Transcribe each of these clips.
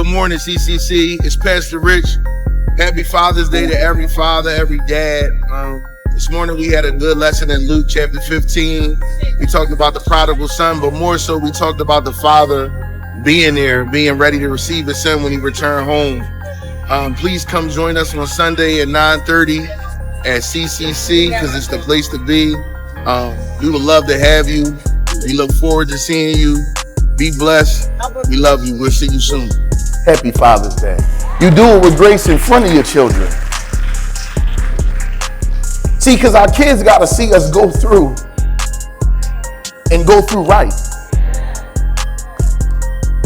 Good morning, CCC. It's Pastor Rich. Happy Father's Day to every father, every dad. This morning we had a good lesson in Luke chapter 15. We talked about the prodigal son, but more so we talked about the father being there, being ready to receive his son when he returned home. Please come join us on Sunday at 9:30 at CCC because it's the place to be. We would love to have you. We look forward to seeing you. Be blessed. We love you. We'll see you soon. Happy Father's Day. You do it with grace in front of your children. See, because our kids got to see us go through and go through right.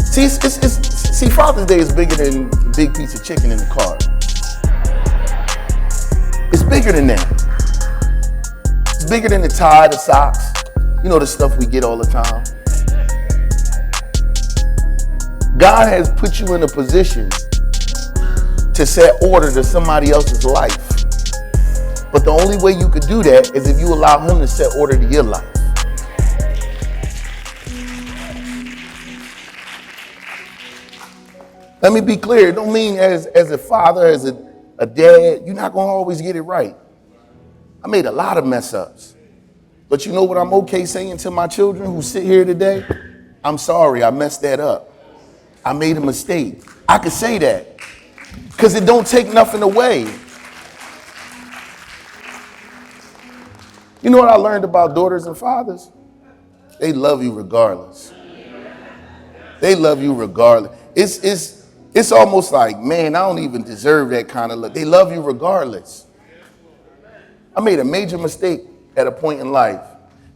See, Father's Day is bigger than a big piece of chicken in the car. It's bigger than that. It's bigger than the tie, the socks, the stuff we get all the time. God has put you in a position to set order to somebody else's life. But the only way you could do that is if you allow him to set order to your life. Let me be clear. It don't mean as a father, as a dad, you're not going to always get it right. I made a lot of mess ups. But you know what I'm okay saying to my children who sit here today? I'm sorry, I messed that up. I made a mistake. I could say that because it don't take nothing away. You know what I learned about daughters and fathers? They love you regardless. They love you regardless. It's almost like, man, I don't even deserve that kind of love. They love you regardless. I made a major mistake at a point in life.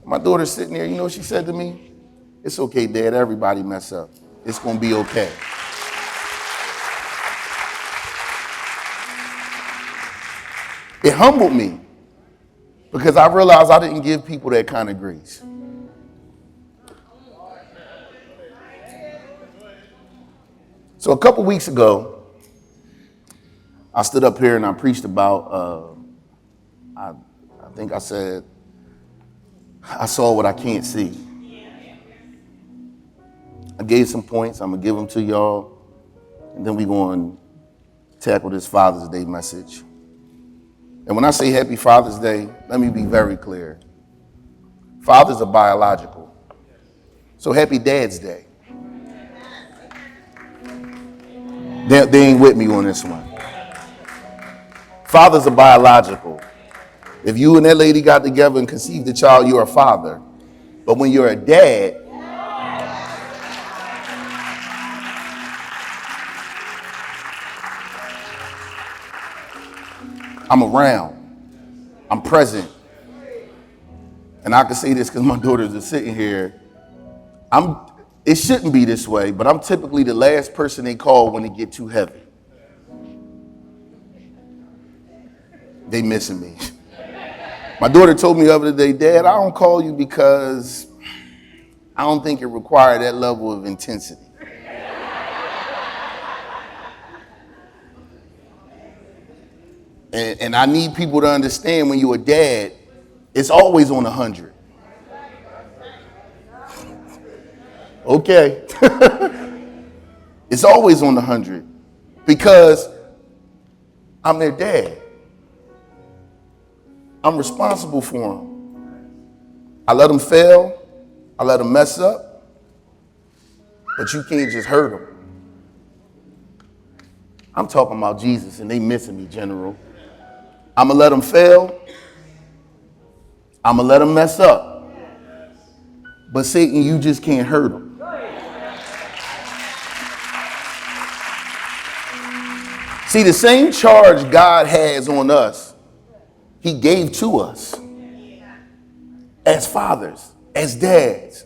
My daughter's sitting there, you know what she said to me? It's okay, Dad, everybody mess up. It's going to be okay. It humbled me because I realized I didn't give people that kind of grace. So a couple weeks ago, I stood up here and I preached about, I think I said, I saw what I can't see. I gave some points. I'm going to give them to y'all. And then we're going to tackle this Father's Day message. And when I say Happy Father's Day, let me be very clear. Fathers are biological. So Happy Dad's Day. They ain't with me on this one. Fathers are biological. If you and that lady got together and conceived a child, you're a father. But when you're a dad, I'm around. I'm present. And I can say this because my daughters are sitting here. It shouldn't be this way, but I'm typically the last person they call when it get too heavy. They missing me. My daughter told me the other day, Dad, I don't call you because I don't think it required that level of intensity. And I need people to understand when you're a dad, it's always on 100. Okay. It's always on 100 because I'm their dad. I'm responsible for them. I let them fail. I let them mess up. But you can't just hurt them. I'm talking about Jesus and they missing me, General. I'm going to let them fail. I'm going to let them mess up. But Satan, you just can't hurt them. See, the same charge God has on us, he gave to us as fathers, as dads.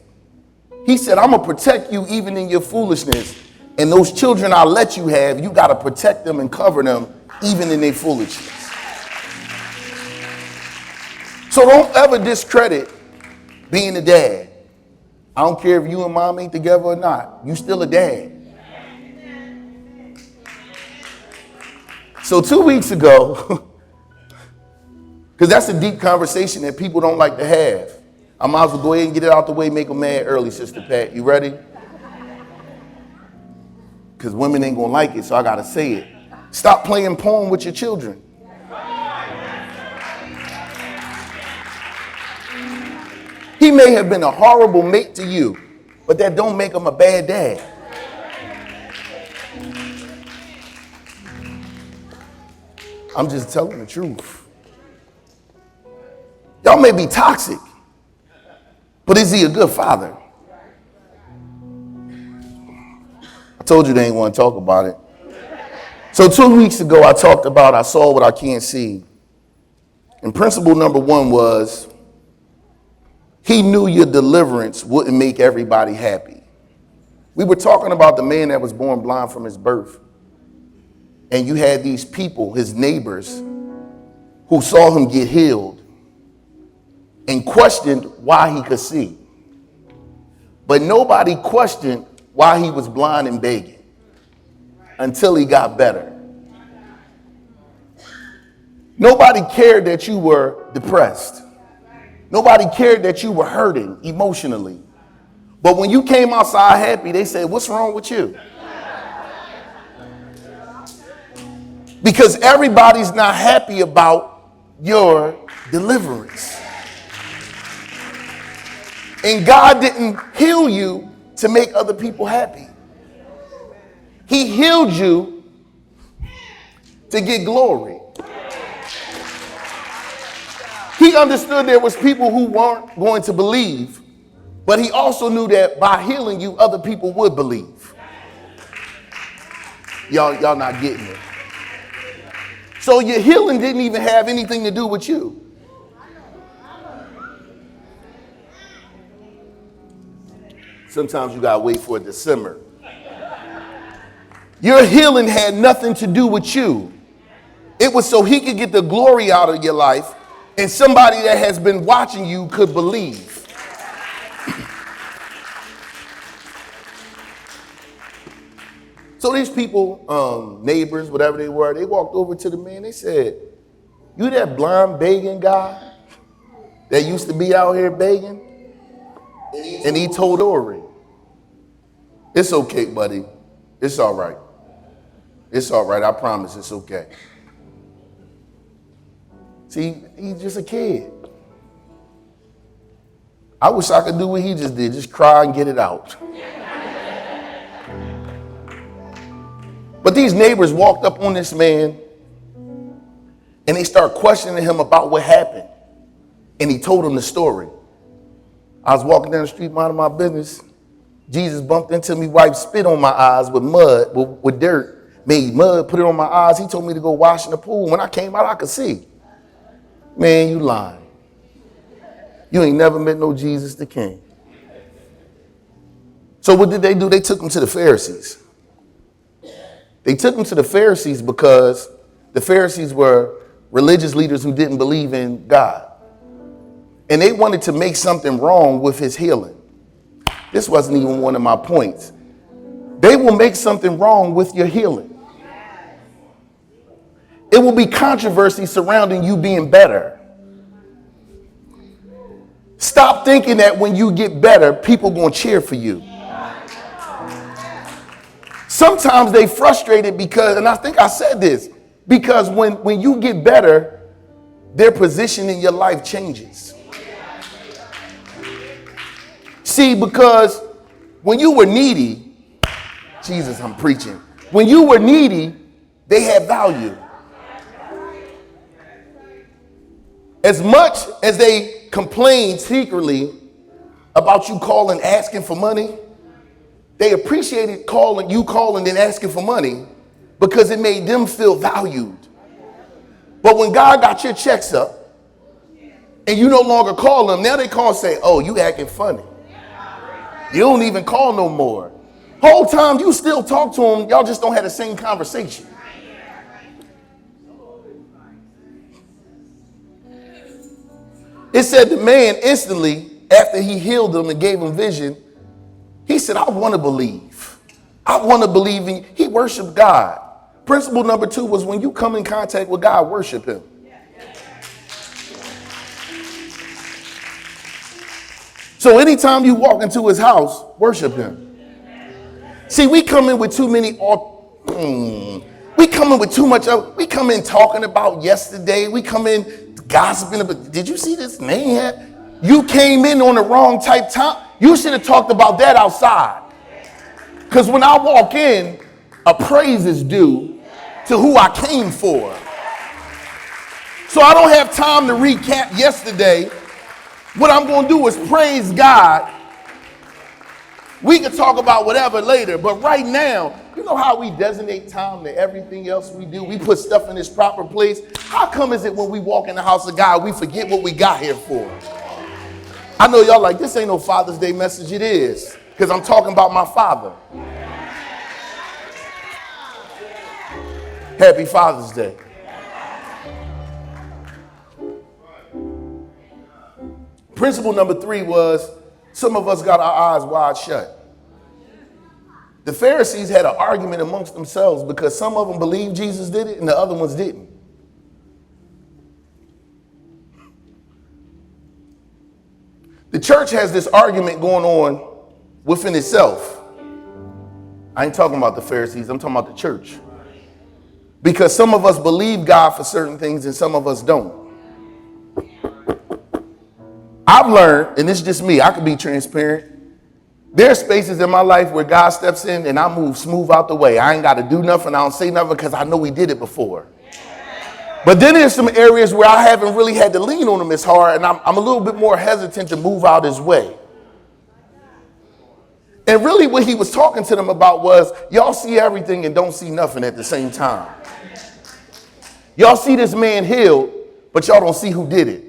He said, I'm going to protect you even in your foolishness. And those children I let you have, you got to protect them and cover them even in their foolishness. So don't ever discredit being a dad. I don't care if you and mom ain't together or not. You still a dad. So 2 weeks ago, because that's a deep conversation that people don't like to have. I might as well go ahead and get it out the way, make them mad early, Sister Pat. You ready? because women ain't gonna like it, so I gotta say it. Stop playing porn with your children. He may have been a horrible mate to you, but that don't make him a bad dad. I'm just telling the truth. Y'all may be toxic, but is he a good father? I told you they ain't want to talk about it. So 2 weeks ago, I talked about I saw what I can't see. And principle number 1 was he knew your deliverance wouldn't make everybody happy. We were talking about the man that was born blind from his birth. And you had these people, his neighbors, who saw him get healed and questioned why he could see. But nobody questioned why he was blind and begging until he got better. Nobody cared that you were depressed. Nobody cared that you were hurting emotionally. But when you came outside happy, they said, "What's wrong with you?" Because everybody's not happy about your deliverance. And God didn't heal you to make other people happy. He healed you to get glory. He understood there was people who weren't going to believe, but he also knew that by healing you, other people would believe. Y'all not getting it. So your healing didn't even have anything to do with you. Sometimes you gotta wait for it to simmer. Your healing had nothing to do with you. It was so he could get the glory out of your life, and somebody that has been watching you could believe. So these people, neighbors, whatever they were, they walked over to the man. They said, "You that blind begging guy that used to be out here begging?" And he told Ori, "It's okay, buddy. It's all right. It's all right. I promise it's okay." See, he's just a kid. I wish I could do what he just did, just cry and get it out. But these neighbors walked up on this man and they started questioning him about what happened. And he told them the story. "I was walking down the street minding my business. Jesus bumped into me, wiped spit on my eyes with mud, with dirt, made mud, put it on my eyes. He told me to go wash in the pool. When I came out, I could see." Man, you lying. You ain't never met no Jesus the King. So what did they do? They took him to the Pharisees. They took him to the Pharisees because the Pharisees were religious leaders who didn't believe in God. And they wanted to make something wrong with his healing. This wasn't even one of my points. They will make something wrong with your healing. It will be controversy surrounding you being better. Stop thinking that when you get better, people going to cheer for you. Sometimes they frustrated because, and I think I said this, because when you get better, their position in your life changes. See, because when you were needy, Jesus, I'm preaching. When you were needy, they had value. As much as they complained secretly about you calling, asking for money, they appreciated you calling and asking for money because it made them feel valued. But when God got your checks up and you no longer call them, now they call and say, "Oh, you acting funny. You don't even call no more." Whole time you still talk to them, y'all just don't have the same conversation. It said the man instantly, after he healed them and gave him vision, he said, "I want to believe. I want to believe in you." He worshiped God. Principle number 2 was when you come in contact with God, worship him. So anytime you walk into his house, worship him. See, we come in with too many, we come in with too much of, we come in talking about yesterday. We come in gossiping about, did you see this man? You came in on the wrong type time. You should have talked about that outside. Because when I walk in, a praise is due to who I came for. So I don't have time to recap yesterday. What I'm going to do is praise God. We can talk about whatever later, but right now, you know how we designate time to everything else we do? We put stuff in its proper place. How come is it when we walk in the house of God, we forget what we got here for? I know y'all like, this ain't no Father's Day message. It is, because I'm talking about my father. Happy Father's Day. Principle number 3 was, some of us got our eyes wide shut. The Pharisees had an argument amongst themselves because some of them believed Jesus did it and the other ones didn't. The church has this argument going on within itself. I ain't talking about the Pharisees, I'm talking about the church. Because some of us believe God for certain things and some of us don't. I've learned, and it's just me, I can be transparent. There are spaces in my life where God steps in and I move smooth out the way. I ain't got to do nothing. I don't say nothing because I know he did it before. But then there's some areas where I haven't really had to lean on him as hard, and I'm a little bit more hesitant to move out his way. And really what he was talking to them about was, y'all see everything and don't see nothing at the same time. Y'all see this man healed, but y'all don't see who did it.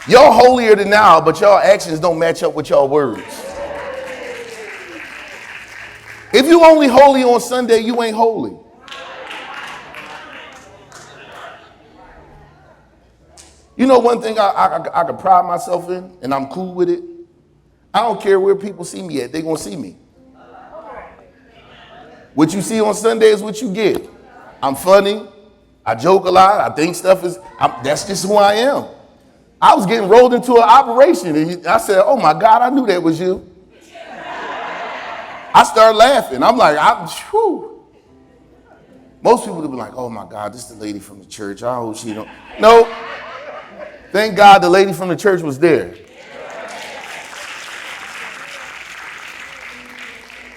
Y'all holier than thou, but y'all actions don't match up with y'all words. If you only holy on Sunday, you ain't holy. You know one thing I can pride myself in, and I'm cool with it? I don't care where people see me at, they gonna see me. What you see on Sunday is what you get. I'm funny, I joke a lot, I think stuff is, that's just who I am. I was getting rolled into an operation, and I said, oh my God, I knew that was you. I started laughing. I'm like, whew. Most people would be like, oh my God, this is the lady from the church. I hope she don't. No. Thank God the lady from the church was there.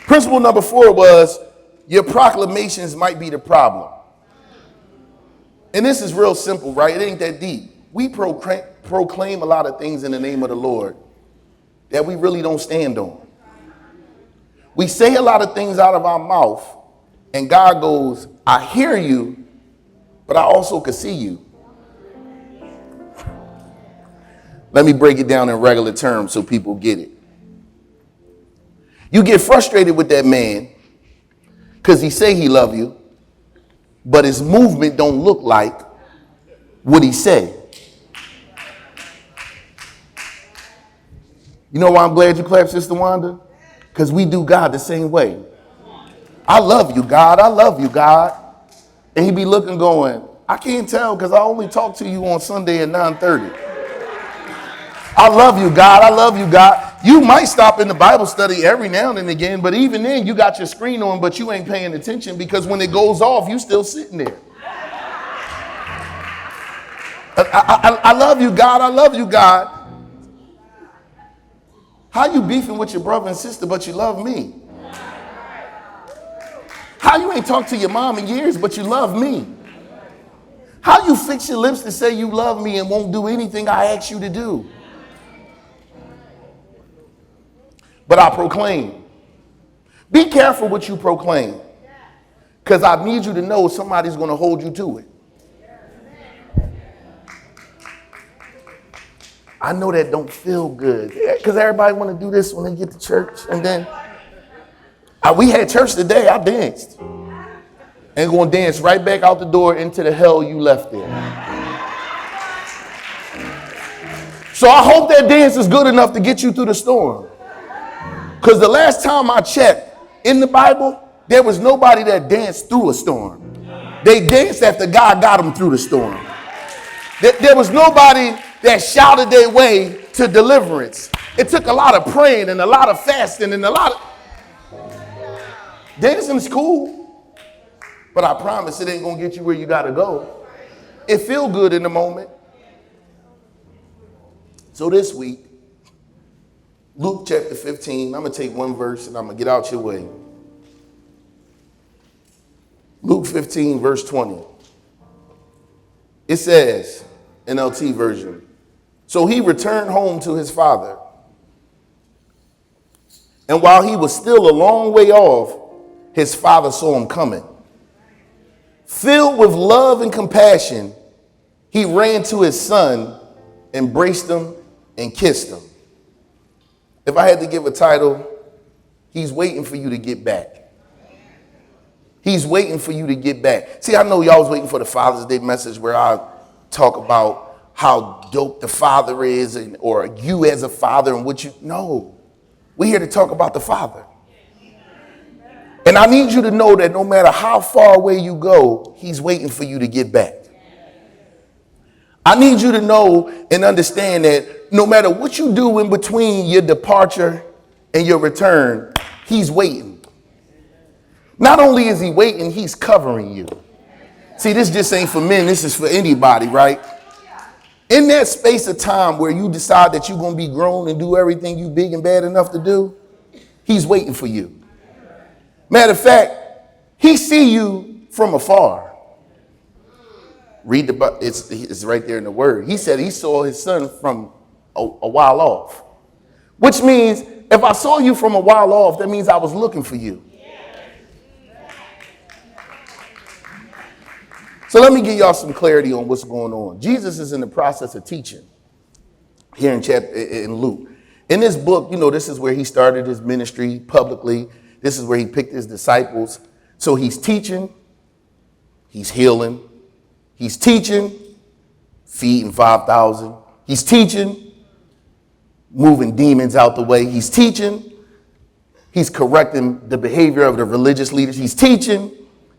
Principle number 4 was, your proclamations might be the problem. And this is real simple, right? It ain't that deep. We proclaim a lot of things in the name of the Lord that we really don't stand on. We say a lot of things out of our mouth, and God goes, I hear you, but I also can see you. Let me break it down in regular terms so people get it. You get frustrated with that man because he say he love you, but his movement don't look like what he say. You know why I'm glad you clapped, Sister Wanda? Because we do God the same way. I love you, God. I love you, God. And he be looking going, I can't tell because I only talk to you on Sunday at 9:30. I love you, God. I love you, God. You might stop in the Bible study every now and again, but even then you got your screen on, but you ain't paying attention because when it goes off, you still sitting there. I love you, God. I love you, God. How you beefing with your brother and sister, but you love me? How you ain't talked to your mom in years, but you love me? How you fix your lips to say you love me and won't do anything I ask you to do? But I proclaim. Be careful what you proclaim, because I need you to know somebody's going to hold you to it. I know that don't feel good because everybody want to do this when they get to church. And then we had church today. I danced. And going to dance right back out the door into the hell you left there. So I hope that dance is good enough to get you through the storm. Because the last time I checked in the Bible, there was nobody that danced through a storm. They danced after God got them through the storm. There was nobody that shouted their way to deliverance. It took a lot of praying and a lot of fasting and a lot of dancing's cool, but I promise it ain't gonna get you where you gotta go. It feel good in the moment. So this week, Luke chapter 15, I'm gonna take one verse and I'm gonna get out your way. Luke 15, verse 20. It says, NLT version, so he returned home to his father. And while he was still a long way off, his father saw him coming. Filled with love and compassion, he ran to his son, embraced him, and kissed him. If I had to give a title, he's waiting for you to get back. He's waiting for you to get back. See, I know y'all was waiting for the Father's Day message where I talk about how dope the Father is, or you as a father and what you know. We're here to talk about the Father. And I need you to know that no matter how far away you go, he's waiting for you to get back. I need you to know and understand that no matter what you do in between your departure and your return, he's waiting. Not only is he waiting, he's covering you. See, this just ain't for men. This is for anybody, right? In that space of time where you decide that you're going to be grown and do everything you big and bad enough to do, he's waiting for you. Matter of fact, he see you from afar. Read the book. It's right there in the word. He said he saw his son from a while off, which means if I saw you from a while off, that means I was looking for you. So let me give y'all some clarity on what's going on. Jesus is in the process of teaching here in Luke. In this book, you know, this is where he started his ministry publicly. This is where he picked his disciples. So he's teaching, he's healing, he's teaching, feeding 5,000. He's teaching, moving demons out the way. He's teaching, he's correcting the behavior of the religious leaders. He's teaching.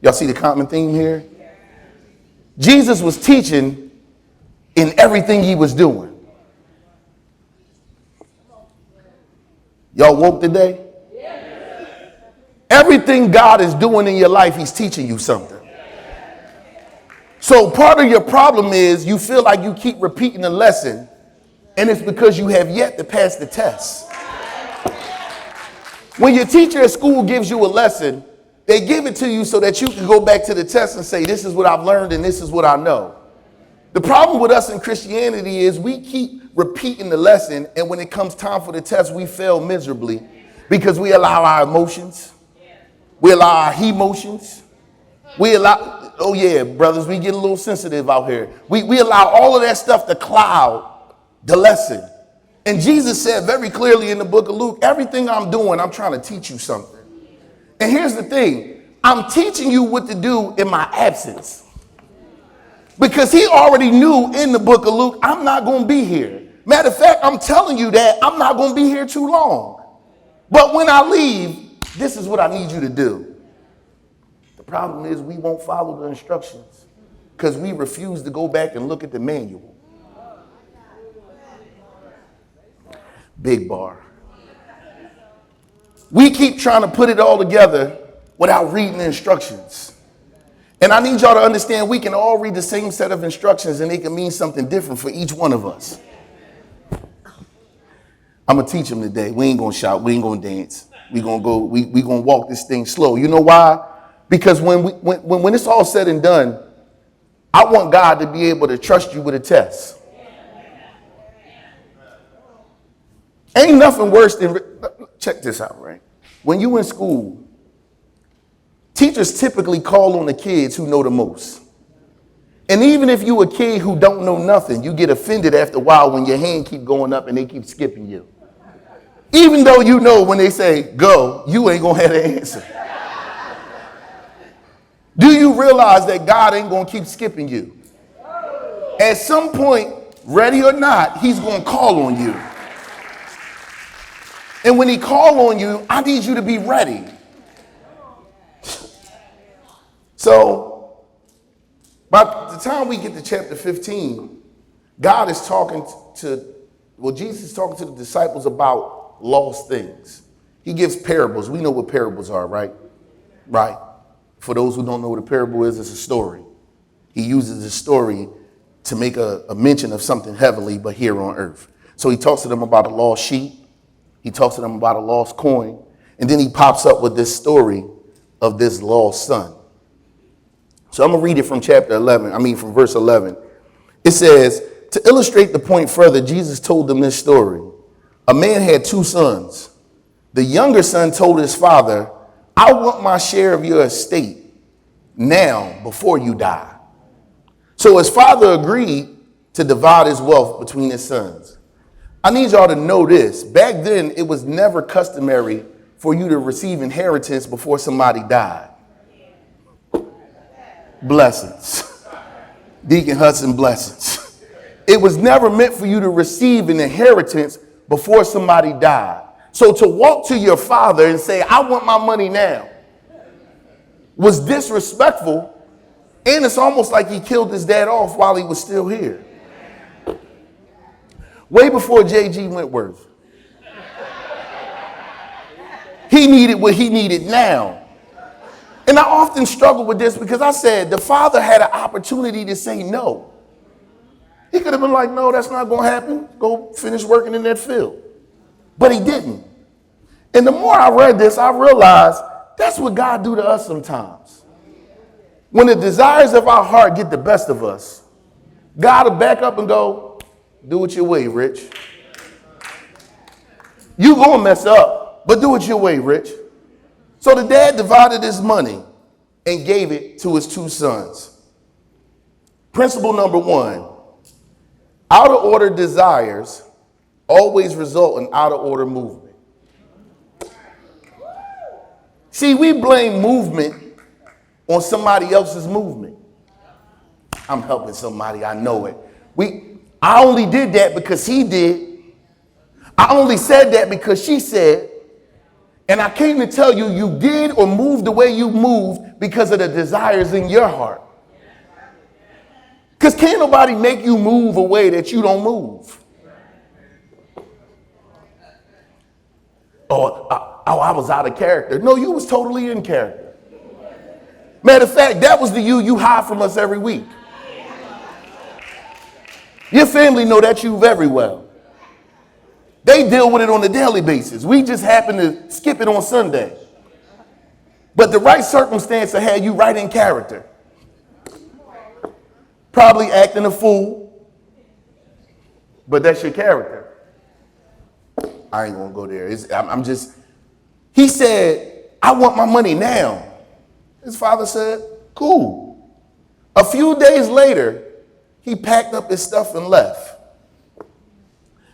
Y'all see the common theme here? Jesus was teaching in everything he was doing. Y'all woke today? Everything God is doing in your life, he's teaching you something. So part of your problem is you feel like you keep repeating the lesson, and it's because you have yet to pass the test. When your teacher at school gives you a lesson, they give it to you so that you can go back to the test and say, this is what I've learned and this is what I know. The problem with us in Christianity is we keep repeating the lesson, and when it comes time for the test, we fail miserably because we allow our emotions, we allow our emotions, we allow, oh yeah, brothers, we get a little sensitive out here. We allow all of that stuff to cloud the lesson. And Jesus said very clearly in the book of Luke, everything I'm doing, I'm trying to teach you something. And here's the thing, I'm teaching you what to do in my absence. Because he already knew in the book of Luke, I'm not going to be here. Matter of fact, I'm telling you that I'm not going to be here too long. But when I leave, this is what I need you to do. The problem is we won't follow the instructions because we refuse to go back and look at the manual. Big bar. We keep trying to put it all together without reading the instructions. And I need y'all to understand we can all read the same set of instructions and it can mean something different for each one of us. I'm going to teach them today. We ain't going to shout. We ain't going to dance. We're going to walk this thing slow. You know why? Because when it's all said and done, I want God to be able to trust you with a test. Ain't nothing worse than, check this out, right? When you in school, teachers typically call on the kids who know the most. And even if you a kid who don't know nothing, you get offended after a while when your hand keep going up and they keep skipping you. Even though you know when they say go, you ain't gonna have the answer. Do you realize that God ain't gonna keep skipping you? At some point, ready or not, he's gonna call on you. And when he call on you, I need you to be ready. So by the time we get to chapter 15, God is talking to Well, Jesus is talking to the disciples about lost things. He gives parables. We know what parables are, right? Right. For those who don't know what a parable is, it's a story. He uses a story to make a mention of something heavenly, but here on earth. So he talks to them about a lost sheep. He talks to them about a lost coin. And then he pops up with this story of this lost son. So I'm going to read it from from verse 11. It says, to illustrate the point further, Jesus told them this story. A man had two sons. The younger son told his father, I want my share of your estate now before you die. So his father agreed to divide his wealth between his sons. I need y'all to know this. Back then, it was never customary for you to receive inheritance before somebody died. Blessings. Deacon Hudson, blessings. It was never meant for you to receive an inheritance before somebody died. So to walk to your father and say, I want my money now, was disrespectful. And it's almost like he killed his dad off while he was still here. Way before J.G. Wentworth. He needed what he needed now. And I often struggle with this because I said the father had an opportunity to say no. He could have been like, no, that's not going to happen. Go finish working in that field. But he didn't. And the more I read this, I realized that's what God do to us sometimes. When the desires of our heart get the best of us, God will back up and go, do it your way, Rich. You gonna mess up, but do it your way, Rich. So the dad divided his money and gave it to his two sons. Principle number 1, out of order desires always result in out of order movement. See, we blame movement on somebody else's movement. I'm helping somebody, I know it. I only did that because he did. I only said that because she said. And I came to tell you, you did or moved the way you moved because of the desires in your heart. Because can't nobody make you move a way that you don't move. I was out of character. No, you was totally in character. Matter of fact, that was the you hide from us every week. Your family know that you very well. They deal with it on a daily basis. We just happen to skip it on Sunday. But the right circumstance will have you right in character. Probably acting a fool, but that's your character. I ain't gonna go there. He said, I want my money now. His father said, cool. A few days later, he packed up his stuff and left.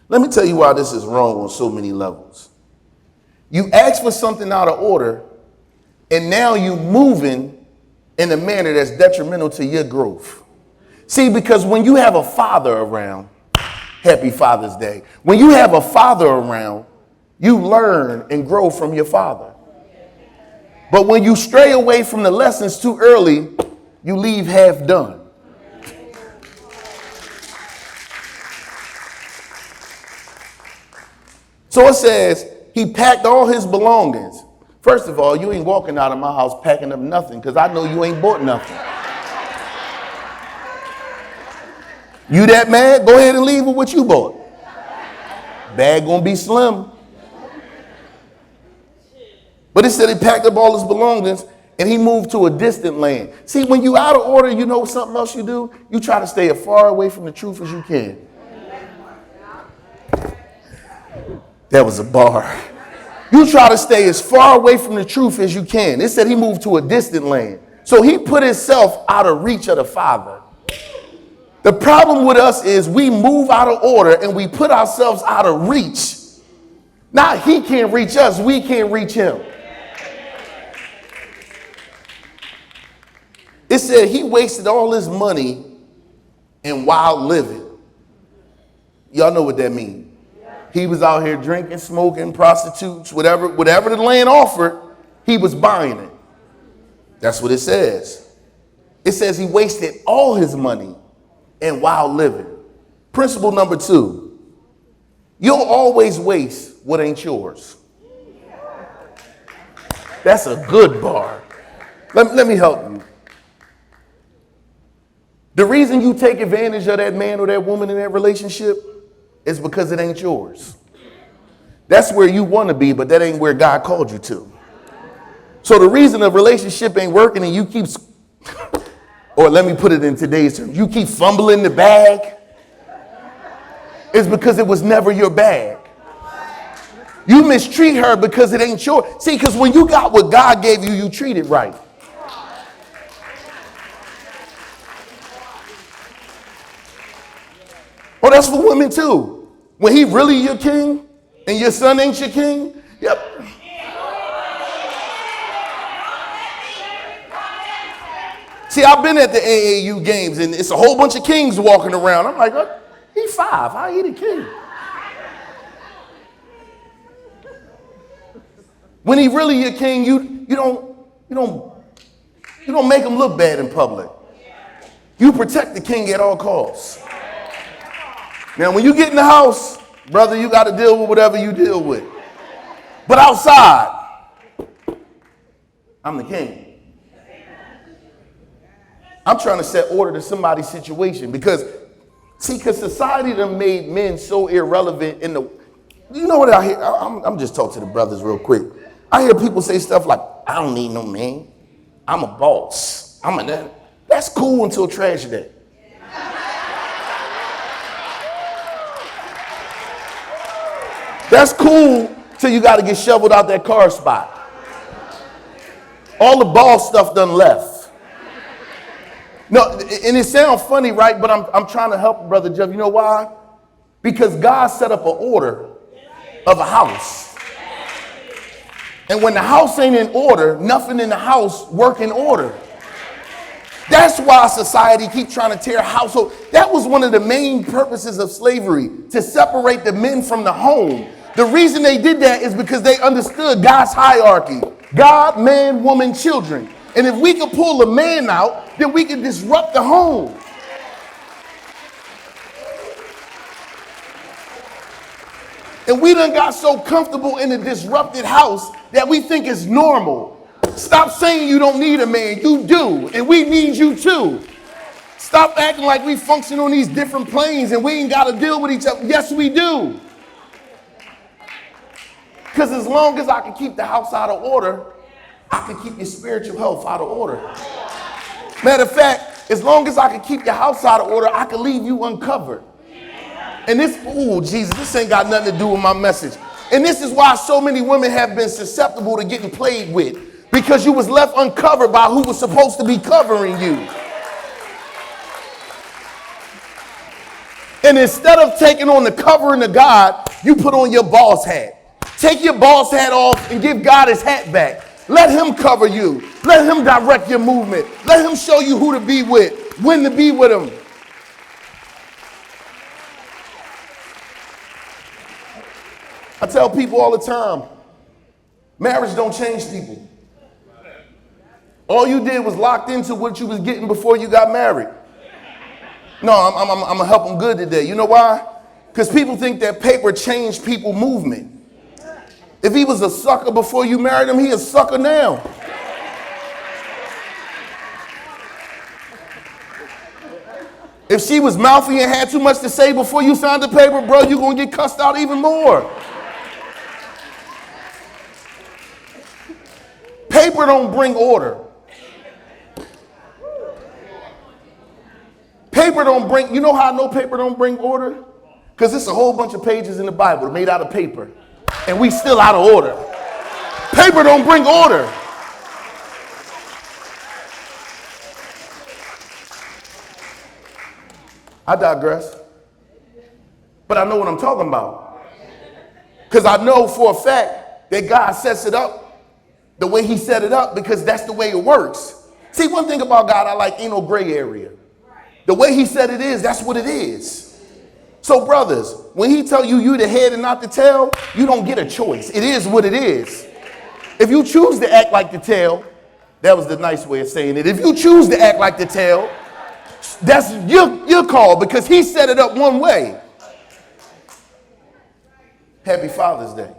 Let me tell you why this is wrong on so many levels. You ask for something out of order, and now you're moving in a manner that's detrimental to your growth. See, because when you have a father around, happy Father's Day. When you have a father around, you learn and grow from your father. But when you stray away from the lessons too early, you leave half done. So it says he packed all his belongings. First of all, you ain't walking out of my house packing up nothing because I know you ain't bought nothing. You that mad? Go ahead and leave with what you bought. Bag gonna be slim. But it said he packed up all his belongings and he moved to a distant land. See, when you out of order, you know something else you do? You try to stay as far away from the truth as you can. That was a bar. You try to stay as far away from the truth as you can. It said he moved to a distant land. So he put himself out of reach of the Father. The problem with us is we move out of order and we put ourselves out of reach. Now he can't reach us, we can't reach him. It said he wasted all his money in wild living. Y'all know what that means. He was out here drinking, smoking, prostitutes, whatever the land offered, he was buying it. That's what it says. It says he wasted all his money in wild living. Principle number 2. You'll always waste what ain't yours. That's a good bar. Let me help you. The reason you take advantage of that man or that woman in that relationship is because it ain't yours. That's where you want to be, but that ain't where God called you to. So the reason a relationship ain't working and you keep, or let me put it in today's terms, you keep fumbling the bag, is because it was never your bag. You mistreat her because it ain't yours. See, because when you got what God gave you, you treat it right. Oh, that's for women too. When he really your king and your son ain't your king, yep. See, I've been at the AAU games and it's a whole bunch of kings walking around. I'm like, oh, he's 5. How he the king? When he really your king, you don't make him look bad in public. You protect the king at all costs. Now, when you get in the house, brother, you got to deal with whatever you deal with. But outside, I'm the king. I'm trying to set order to somebody's situation because society done made men so irrelevant in the, you know what I hear? I'm just talking to the brothers real quick. I hear people say stuff like, I don't need no man. I'm a boss. That's cool until trash day. That's cool till you got to get shoveled out that car spot. All the boss stuff done left. No, and it sounds funny, right? But I'm trying to help Brother Jeff. You know why? Because God set up an order of a house. And when the house ain't in order, nothing in the house work in order. That's why society keeps trying to tear household. That was one of the main purposes of slavery, to separate the men from the home. The reason they did that is because they understood God's hierarchy. God, man, woman, children. And if we could pull a man out, then we can disrupt the home. And we done got so comfortable in a disrupted house that we think it's normal. Stop saying you don't need a man. You do. And we need you too. Stop acting like we function on these different planes and we ain't got to deal with each other. Yes, we do. Because as long as I can keep the house out of order, I can keep your spiritual health out of order. Matter of fact, as long as I can keep your house out of order, I can leave you uncovered. And this, ooh, Jesus, this ain't got nothing to do with my message. And this is why so many women have been susceptible to getting played with. Because you was left uncovered by who was supposed to be covering you. And instead of taking on the covering of God, you put on your boss hat. Take your boss hat off and give God his hat back. Let him cover you. Let him direct your movement. Let him show you who to be with, when to be with him. I tell people all the time, marriage don't change people. All you did was locked into what you was getting before you got married. No, I'm going to help them good today. You know why? Because people think that paper changed people's movement. If he was a sucker before you married him, he a sucker now. If she was mouthy and had too much to say before you signed the paper, bro, you're going to get cussed out even more. Paper don't bring order. Paper don't bring, you know how I know paper don't bring order? Because it's a whole bunch of pages in the Bible made out of paper. And we still out of order. Paper don't bring order. I digress. But I know what I'm talking about. Because I know for a fact that God sets it up the way he set it up because that's the way it works. See, one thing about God I like, ain't no gray area. The way he said it is, that's what it is. So brothers, when he tell you you the head and not the tail, you don't get a choice. It is what it is. If you choose to act like the tail, that was the nice way of saying it. If you choose to act like the tail, that's your call because he set it up one way. Happy Father's Day.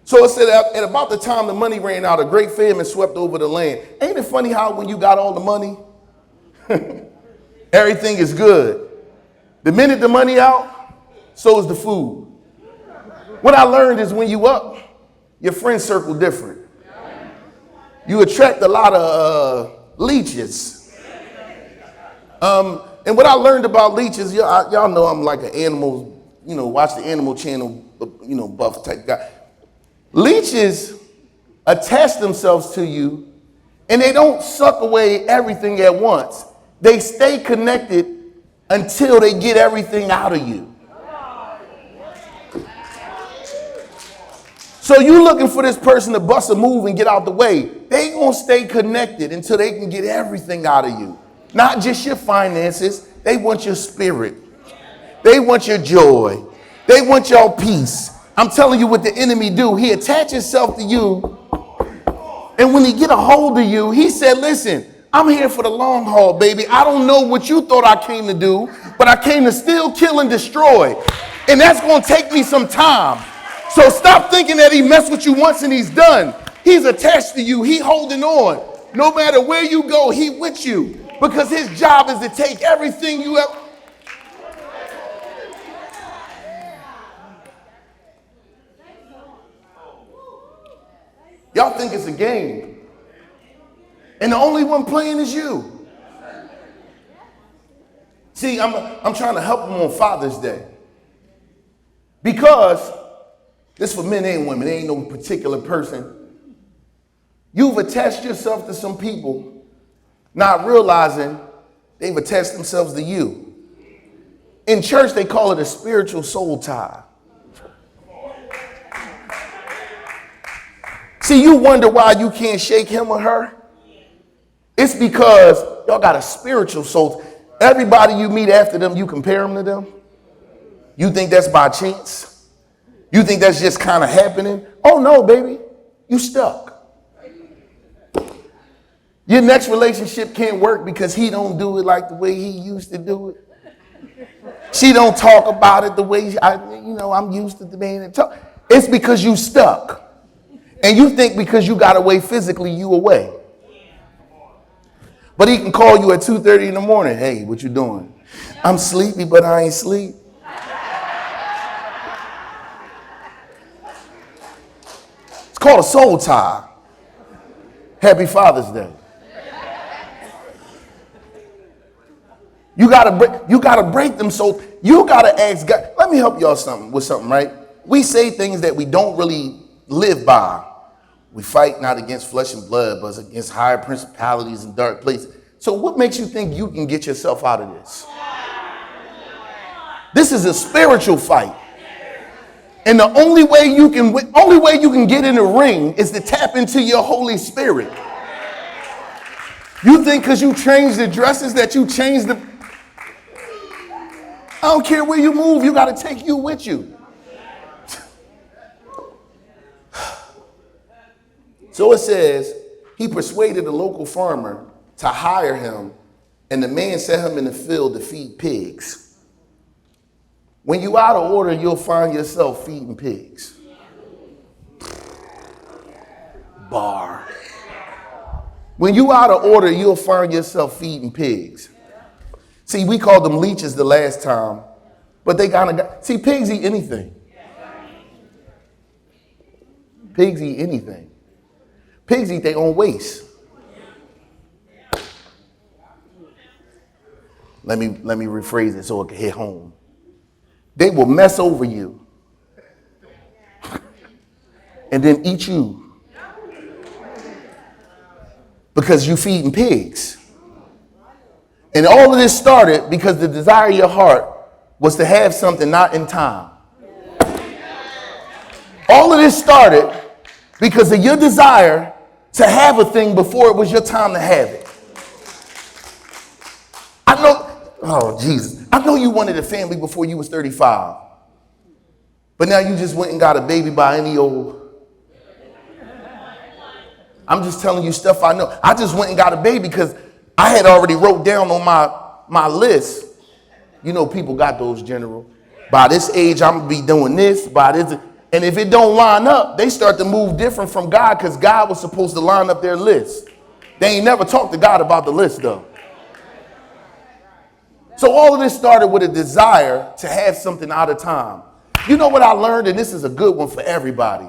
So it said at about the time the money ran out, a great famine swept over the land. Ain't it funny how when you got all the money, everything is good. The minute the money out, so is the food. What I learned is when you up, your friend circle different. You attract a lot of leeches. And what I learned about leeches, y'all know I'm like an animal, watch the Animal Channel, buff type guy. Leeches attach themselves to you, and they don't suck away everything at once. They stay connected until they get everything out of you. So you looking for this person to bust a move and get out the way. They gonna stay connected until they can get everything out of you. Not just your finances. They want your spirit. They want your joy. They want your peace. I'm telling you what the enemy do. He attaches himself to you. And when he get a hold of you, he said, listen, I'm here for the long haul, baby. I don't know what you thought I came to do, but I came to steal, kill, and destroy. And that's going to take me some time. So stop thinking that he messed with you once and he's done. He's attached to you. He holding on. No matter where you go, he with you. Because his job is to take everything you have. Y'all think it's a game. And the only one playing is you. See, I'm trying to help them on Father's Day. Because this for men and women, there ain't no particular person. You've attached yourself to some people, not realizing they've attached themselves to you. In church, they call it a spiritual soul tie. See, you wonder why you can't shake him or her? It's because y'all got a spiritual soul. Everybody you meet after them, you compare them to them. You think that's by chance? You think that's just kind of happening? Oh no, baby, you stuck. Your next relationship can't work because he don't do it like the way he used to do it. She don't talk about it the way I'm used to the man that talk. It's because you stuck. And you think because you got away physically, you away. But he can call you at 2:30 in the morning. Hey, what you doing? I'm sleepy, but I ain't sleep. It's called a soul tie. Happy Father's Day. You gotta break them. So you gotta ask God. Let me help y'all with something, right? We say things that we don't really live by. We fight not against flesh and blood, but against higher principalities and dark places. So what makes you think you can get yourself out of this? This is a spiritual fight. And the only way you can get in the ring is to tap into your Holy Spirit. You think because you changed the dresses that you changed the... I don't care where you move, you got to take you with you. So it says, he persuaded a local farmer to hire him, and the man set him in the field to feed pigs. When you out of order, you'll find yourself feeding pigs. Bar. When you out of order, you'll find yourself feeding pigs. See, we called them leeches the last time, but they kind of see, pigs eat anything. Pigs eat anything. Pigs eat their own waste. Let me rephrase it so it can hit home. They will mess over you and then eat you because you feeding pigs. And all of this started because the desire of your heart was to have something not in time. All of this started because of your desire to have a thing before it was your time to have it. I know you wanted a family before you was 35. But now you just went and got a baby by any old. I'm just telling you stuff I know. I just went and got a baby because I had already wrote down on my list. You know, people got those, General. By this age, I'm going to be doing this. By this. And if it don't line up, they start to move different from God because God was supposed to line up their list. They ain't never talked to God about the list, though. So all of this started with a desire to have something out of time. You know what I learned, and this is a good one for everybody.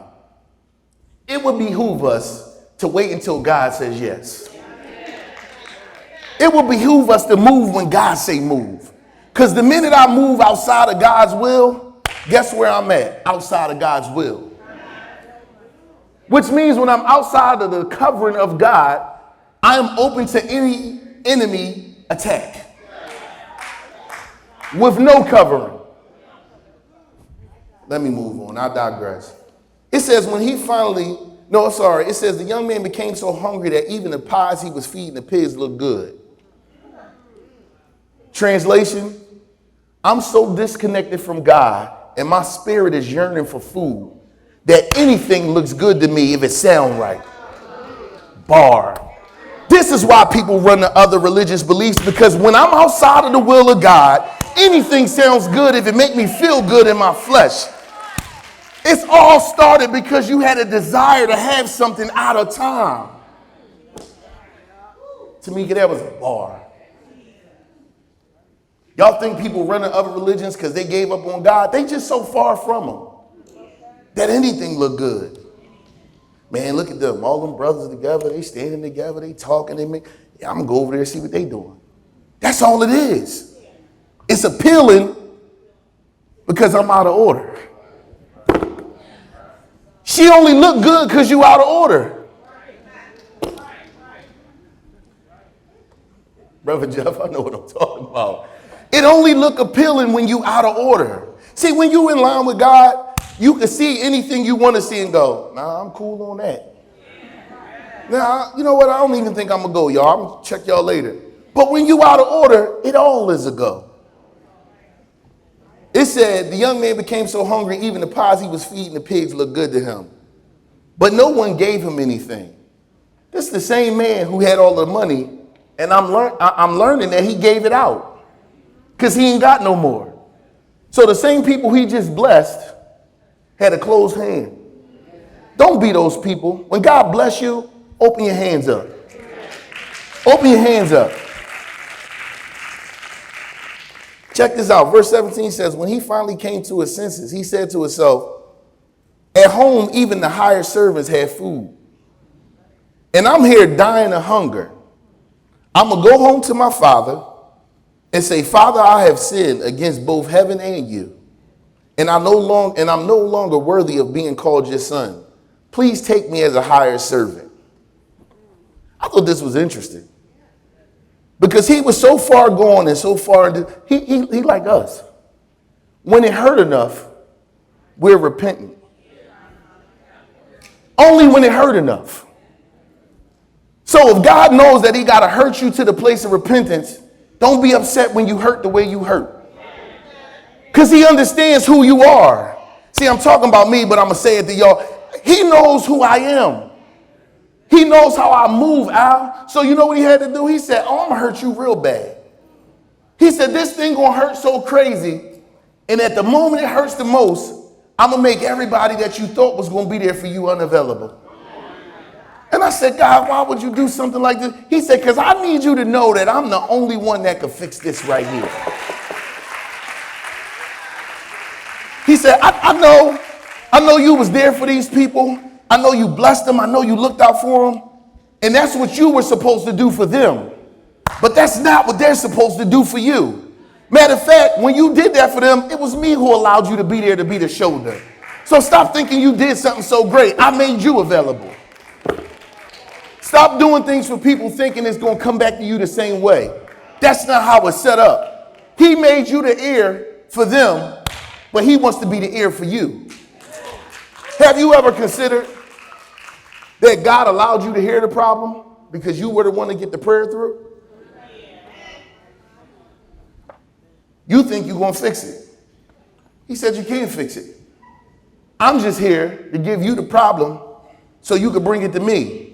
It would behoove us to wait until God says yes. It would behoove us to move when God say move. Because the minute I move outside of God's will, guess where I'm at? Outside of God's will. Which means when I'm outside of the covering of God, I am open to any enemy attack. With no covering. Let me move on. I digress. It says it says the young man became so hungry that even the pies he was feeding the pigs looked good. Translation, I'm so disconnected from God and my spirit is yearning for food that anything looks good to me if it sounds right. Bar. This is why people run to other religious beliefs, because when I'm outside of the will of God, anything sounds good if it makes me feel good in my flesh. It's all started because you had a desire to have something out of time. Tamika, that was a bar. Y'all think people run to other religions because they gave up on God? They just so far from them that anything look good. Man, look at them. All them brothers together. They standing together. They talking. I'm going to go over there and see what they doing. That's all it is. It's appealing because I'm out of order. She only look good because you out of order. Brother Jeff, I know what I'm talking about. It only look appealing when you out of order. See, when you in line with God, you can see anything you want to see and go, nah, I'm cool on that. Nah, you know what? I don't even think I'm going to go, y'all. I'm going to check y'all later. But when you out of order, it all is a go. It said the young man became so hungry, even the pies he was feeding the pigs looked good to him. But no one gave him anything. This is the same man who had all the money, and I'm learning that he gave it out because he ain't got no more. So the same people he just blessed had a closed hand. Don't be those people. When God bless you, open your hands up. Open your hands up. Check this out. Verse 17 says, when he finally came to his senses, he said to himself, at home, even the hired servants had food. And I'm here dying of hunger. I'm going to go home to my father and say, Father, I have sinned against both heaven and you. And I'm no longer worthy of being called your son. Please take me as a hired servant. I thought this was interesting. Because he was so far gone and so far, he like us. When it hurt enough, we're repentant. Only when it hurt enough. So if God knows that he got to hurt you to the place of repentance, don't be upset when you hurt the way you hurt. Because he understands who you are. See, I'm talking about me, but I'm going to say it to y'all. He knows who I am. He knows how I move, Al. So you know what he had to do? He said, I'm going to hurt you real bad. He said, this thing going to hurt so crazy. And at the moment it hurts the most, I'm going to make everybody that you thought was going to be there for you unavailable. And I said, God, why would you do something like this? He said, because I need you to know that I'm the only one that could fix this right here. He said, I know you was there for these people. I know you blessed them. I know you looked out for them. And that's what you were supposed to do for them. But that's not what they're supposed to do for you. Matter of fact, when you did that for them, it was me who allowed you to be there to be the shoulder. So stop thinking you did something so great. I made you available. Stop doing things for people thinking it's going to come back to you the same way. That's not how it's set up. He made you the ear for them, but he wants to be the ear for you. Have you ever considered that God allowed you to hear the problem because you were the one to get the prayer through? You think you're going to fix it. He said you can't fix it. I'm just here to give you the problem so you can bring it to me.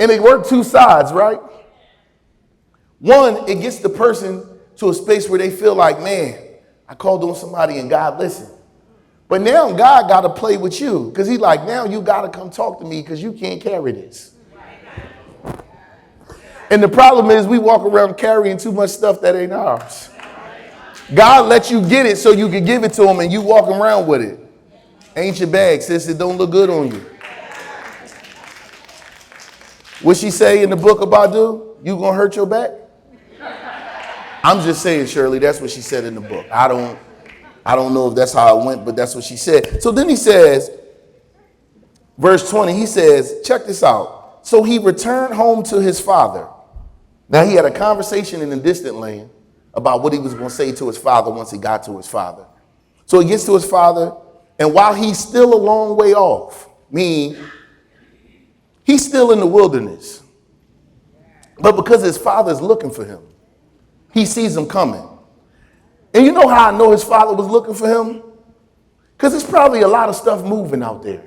And it worked two sides, right? One, it gets the person to a space where they feel like, man, I called on somebody and God listened. But now God got to play with you because he's like, now you got to come talk to me because you can't carry this. And the problem is we walk around carrying too much stuff that ain't ours. God let you get it so you can give it to him and you walk around with it. Ain't your bag, sis. It don't look good on you. What she say in the book about do? You gonna hurt your back? I'm just saying, Shirley, that's what she said in the book. I don't know if that's how it went, but that's what she said. So then he says, verse 20, he says, check this out. So he returned home to his father. Now he had a conversation in the distant land about what he was going to say to his father once he got to his father. So he gets to his father, and while he's still a long way off, meaning he's still in the wilderness, but because his father's looking for him, he sees him coming. And you know how I know his father was looking for him? Because there's probably a lot of stuff moving out there.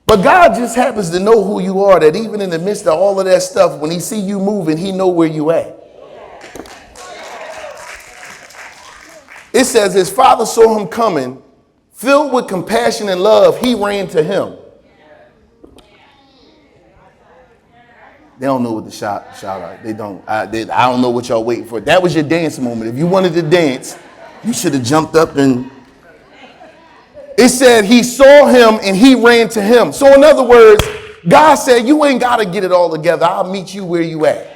But God just happens to know who you are, that even in the midst of all of that stuff, when he see you moving, he know where you at. It says his father saw him coming, filled with compassion and love, he ran to him. They don't know what the shout out. They don't. I don't know what y'all waiting for. That was your dance moment. If you wanted to dance, you should have jumped up and. It said he saw him and he ran to him. So in other words, God said, you ain't got to get it all together. I'll meet you where you at.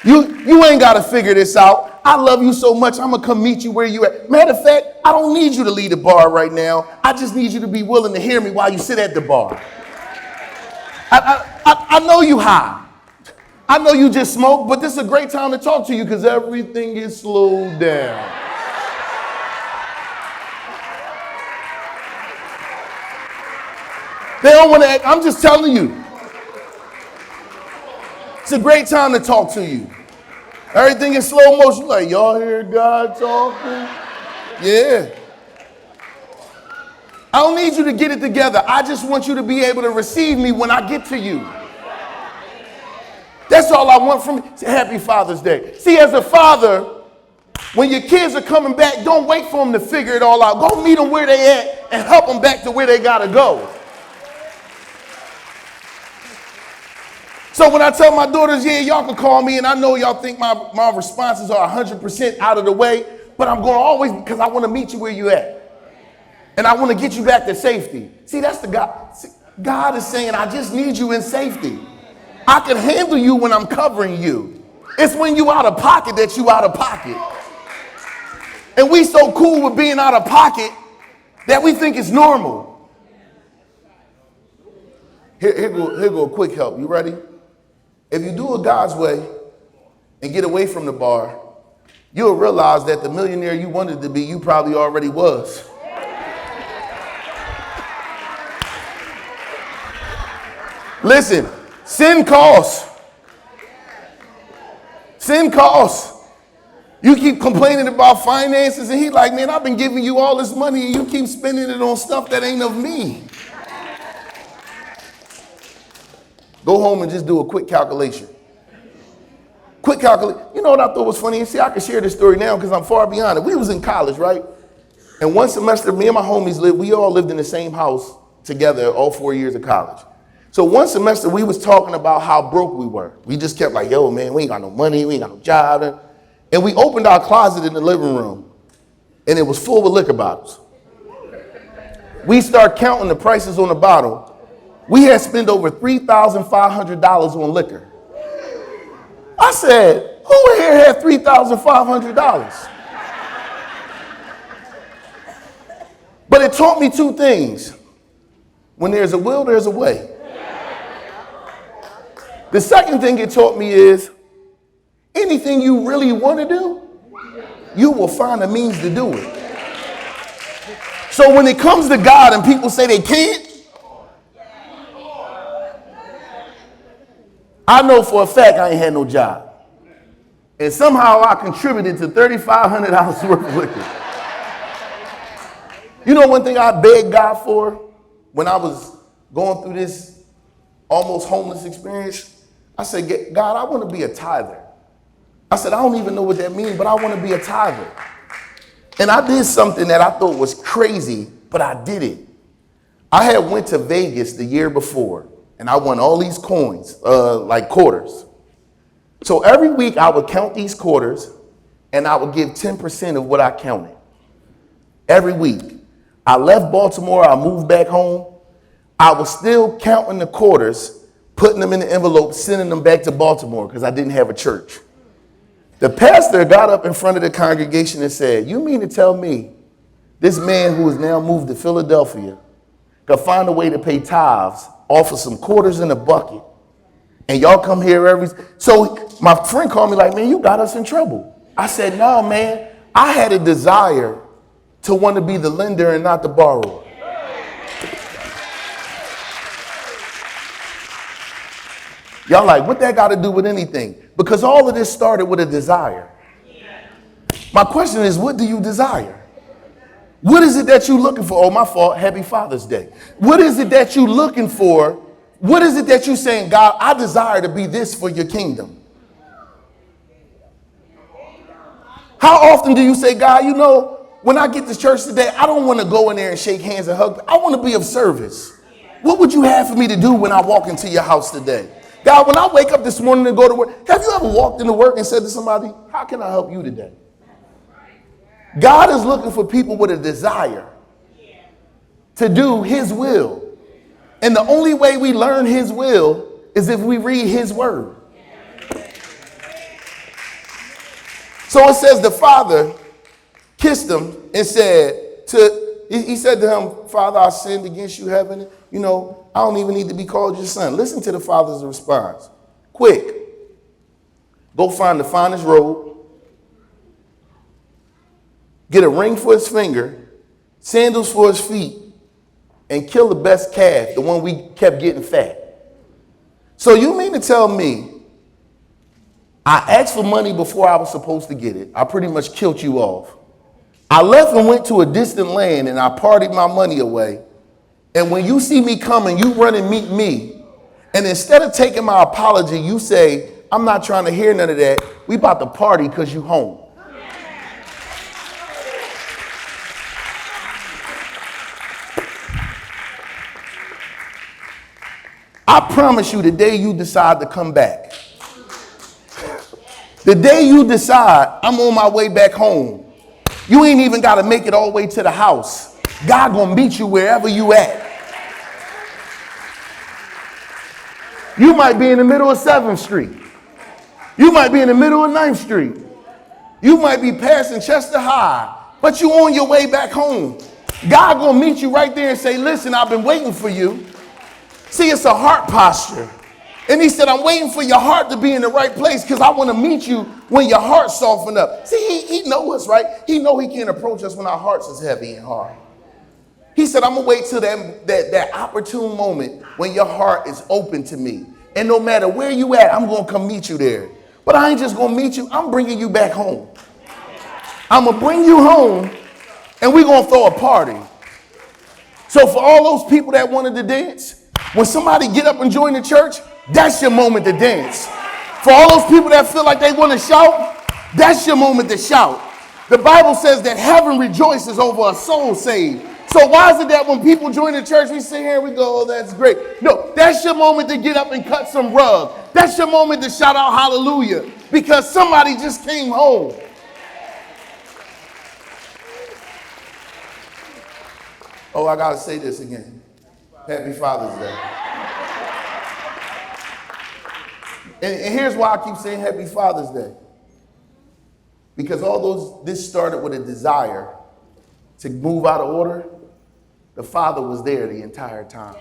You ain't got to figure this out. I love you so much. I'm going to come meet you where you at. Matter of fact, I don't need you to lead the bar right now. I just need you to be willing to hear me while you sit at the bar. I know you high. I know you just smoke, but this is a great time to talk to you because everything is slowed down. They don't want to act. I'm just telling you. It's a great time to talk to you. Everything in slow motion. Like, y'all hear God talking? Yeah. I don't need you to get it together. I just want you to be able to receive me when I get to you. That's all I want from you. Happy Father's Day. See, as a father, when your kids are coming back, don't wait for them to figure it all out. Go meet them where they at and help them back to where they got to go. So when I tell my daughters, yeah, y'all can call me, and I know y'all think my responses are 100% out of the way, but I'm going to always, because I want to meet you where you at. And I want to get you back to safety. See, that's the God. See, God is saying, I just need you in safety. I can handle you when I'm covering you. It's when you out of pocket that you out of pocket. And we so cool with being out of pocket that we think it's normal. Here go a quick help. You ready? If you do it God's way and get away from the bar, you'll realize that the millionaire you wanted to be, you probably already was. Listen, sin costs. Sin costs. You keep complaining about finances, and he's like, man, I've been giving you all this money, and you keep spending it on stuff that ain't of me. Go home and just do a quick calculation. Quick calculation. You know what I thought was funny? See, I can share this story now because I'm far beyond it. We was in college, right? And one semester, me and my homies we all lived in the same house together all 4 years of college. So one semester, we was talking about how broke we were. We just kept like, yo, man, we ain't got no money. We ain't got no job. And we opened our closet in the living room, and it was full of liquor bottles. We start counting the prices on the bottle. We had spent over $3,500 on liquor. I said, who here had $3,500? But it taught me two things. When there's a will, there's a way. The second thing it taught me is anything you really want to do, you will find a means to do it. So when it comes to God and people say they can't, I know for a fact I ain't had no job. And somehow I contributed to $3,500 worth of liquor. You know one thing I begged God for when I was going through this almost homeless experience? I said, God, I want to be a tither. I said, I don't even know what that means, but I want to be a tither. And I did something that I thought was crazy, but I did it. I had went to Vegas the year before, and I won all these coins, like quarters. So every week I would count these quarters, and I would give 10% of what I counted. Every week. I left Baltimore, I moved back home. I was still counting the quarters, putting them in the envelope, sending them back to Baltimore because I didn't have a church. The pastor got up in front of the congregation and said, you mean to tell me this man who has now moved to Philadelphia could find a way to pay tithes off of some quarters in a bucket, and y'all come here every... So my friend called me like, man, you got us in trouble. I said, no, man, I had a desire to want to be the lender and not the borrower. Y'all like, what that got to do with anything? Because all of this started with a desire. My question is, what do you desire? What is it that you're looking for? Oh, my fault. Happy Father's Day. What is it that you're looking for? What is it that you're saying, God, I desire to be this for your kingdom? How often do you say, God, you know, when I get to church today, I don't want to go in there and shake hands and hug. I want to be of service. What would you have for me to do when I walk into your house today? God, when I wake up this morning and go to work, have you ever walked into work and said to somebody, how can I help you today? God is looking for people with a desire to do his will. And the only way we learn his will is if we read his word. So it says the father kissed him and said he said to him, Father, I sinned against you, heaven. You know, I don't even need to be called your son. Listen to the father's response. Quick, go find the finest robe, get a ring for his finger, sandals for his feet, and kill the best calf, the one we kept getting fat. So you mean to tell me I asked for money before I was supposed to get it? I pretty much killed you off. I left and went to a distant land and I partied my money away. And when you see me coming, you run and meet me. And instead of taking my apology, you say, I'm not trying to hear none of that. We about to party because you home. I promise you, the day you decide to come back, the day you decide I'm on my way back home, you ain't even got to make it all the way to the house. God gonna meet you wherever you at. You might be in the middle of 7th Street. You might be in the middle of 9th Street. You might be passing Chester High, but you on your way back home. God gonna meet you right there and say, listen, I've been waiting for you. See, it's a heart posture. And he said, I'm waiting for your heart to be in the right place because I want to meet you when your heart softened up. See, he knows us, right? He know he can't approach us when our hearts is heavy and hard. He said, I'm going to wait till that opportune moment when your heart is open to me. And no matter where you at, I'm going to come meet you there. But I ain't just going to meet you. I'm bringing you back home. I'm going to bring you home and we're going to throw a party. So for all those people that wanted to dance, when somebody get up and join the church, that's your moment to dance. For all those people that feel like they want to shout, that's your moment to shout. The Bible says that heaven rejoices over a soul saved. So why is it that when people join the church, we sit here and we go, oh, that's great. No, that's your moment to get up and cut some rug. That's your moment to shout out hallelujah because somebody just came home. Oh, I got to say this again. Happy Father's Day. And here's why I keep saying Happy Father's Day. Because this started with a desire to move out of order. The Father was there the entire time.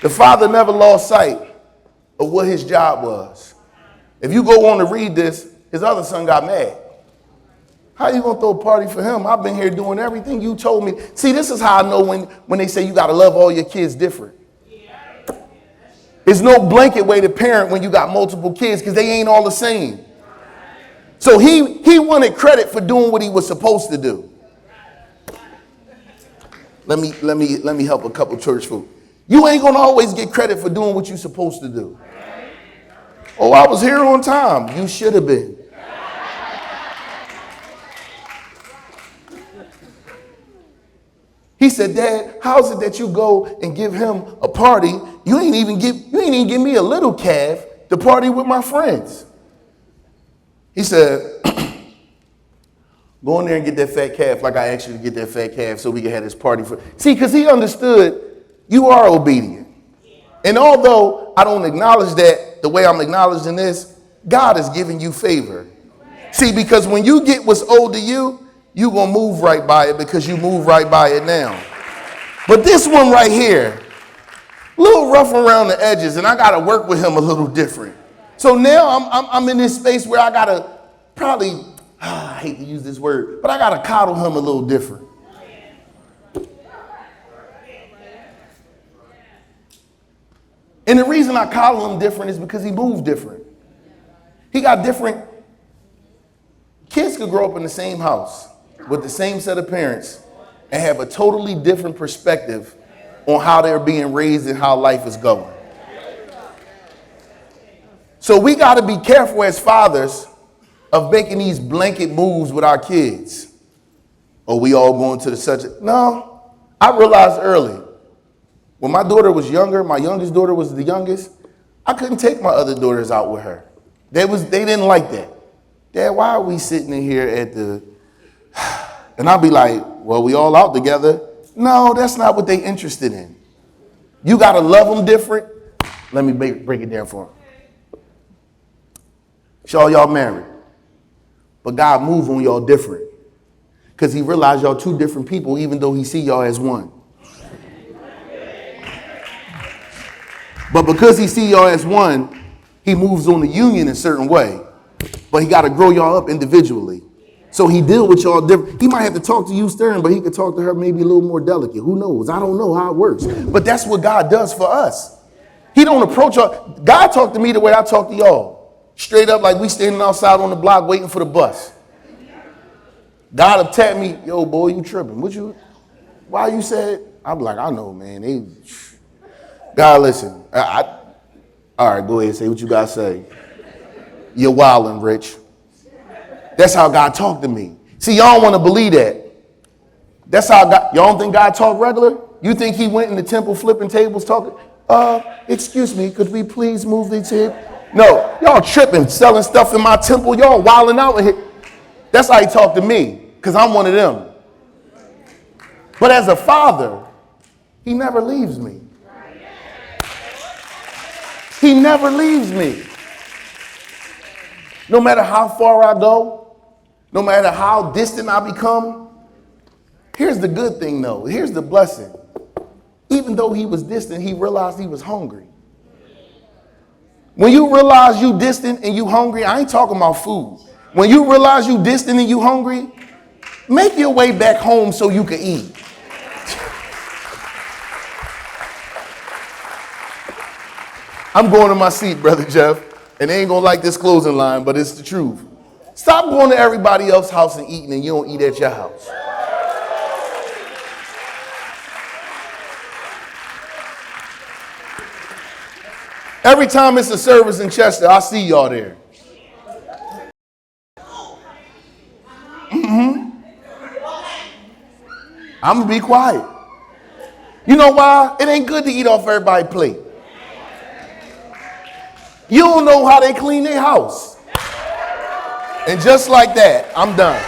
The Father never lost sight of what his job was. If you go on to read this, his other son got mad. How you gonna throw a party for him? I've been here doing everything you told me. See, this is how I know when they say you gotta love all your kids different. There's no blanket way to parent when you got multiple kids because they ain't all the same. So he wanted credit for doing what he was supposed to do. Let me help a couple church folk. You ain't gonna always get credit for doing what you're supposed to do. Oh, I was here on time. You should have been. He said, Dad, how is it that you go and give him a party? You ain't even give me a little calf to party with my friends. He said, go in there and get that fat calf like I asked you to get that fat calf so we can have this party. See, because he understood you are obedient. And although I don't acknowledge that the way I'm acknowledging this, God is giving you favor. See, because when you get what's owed to you, you're going to move right by it because you move right by it now. But this one right here, a little rough around the edges, and I got to work with him a little different. So now I'm in this space where I got to probably, I hate to use this word, but I got to coddle him a little different. And the reason I coddle him different is because he moved different. He got different. Kids could grow up in the same house with the same set of parents and have a totally different perspective on how they're being raised and how life is going. So we got to be careful as fathers of making these blanket moves with our kids. Oh, we all going to the subject. No, I realized early, when my daughter was younger, my youngest daughter was the youngest, I couldn't take my other daughters out with her. They didn't like that. Dad, why are we sitting in here at the... And I'll be like, well, we all out together. No, that's not what they interested in. You got to love them different. Let me break it down for them. Y'all married. But God moved on y'all different. Because he realized y'all two different people, even though he see y'all as one. But because he see y'all as one, he moves on the union a certain way. But he got to grow y'all up individually. So he deal with y'all different. He might have to talk to you stern, but he could talk to her maybe a little more delicate. Who knows? I don't know how it works. But that's what God does for us. He don't approach y'all. God talked to me the way I talk to y'all. Straight up like we standing outside on the block waiting for the bus. God will tap me, yo, boy, you tripping. Why you said? I'm like, I know, man. God, listen. All right, go ahead, say what you got to say. You're wilding, Rich. That's how God talked to me. See, y'all don't want to believe that. That's how God, y'all don't think God talk regular? You think he went in the temple flipping tables talking? Excuse me, could we please move the table? No, y'all tripping, selling stuff in my temple. Y'all wilding out in here. That's how he talked to me, because I'm one of them. But as a father, he never leaves me. He never leaves me. No matter how far I go, no matter how distant I become, here's the good thing though. Here's the blessing. Even though he was distant, he realized he was hungry. When you realize you distant and you hungry, I ain't talking about food. When you realize you distant and you hungry, make your way back home so you can eat. I'm going to my seat, Brother Jeff, and they ain't going to like this closing line, but it's the truth. Stop going to everybody else's house and eating and you don't eat at your house. Every time it's a service in Chester, I see y'all there. I'm going to be quiet. You know why? It ain't good to eat off everybody's plate. You don't know how they clean their house. And just like that, I'm done.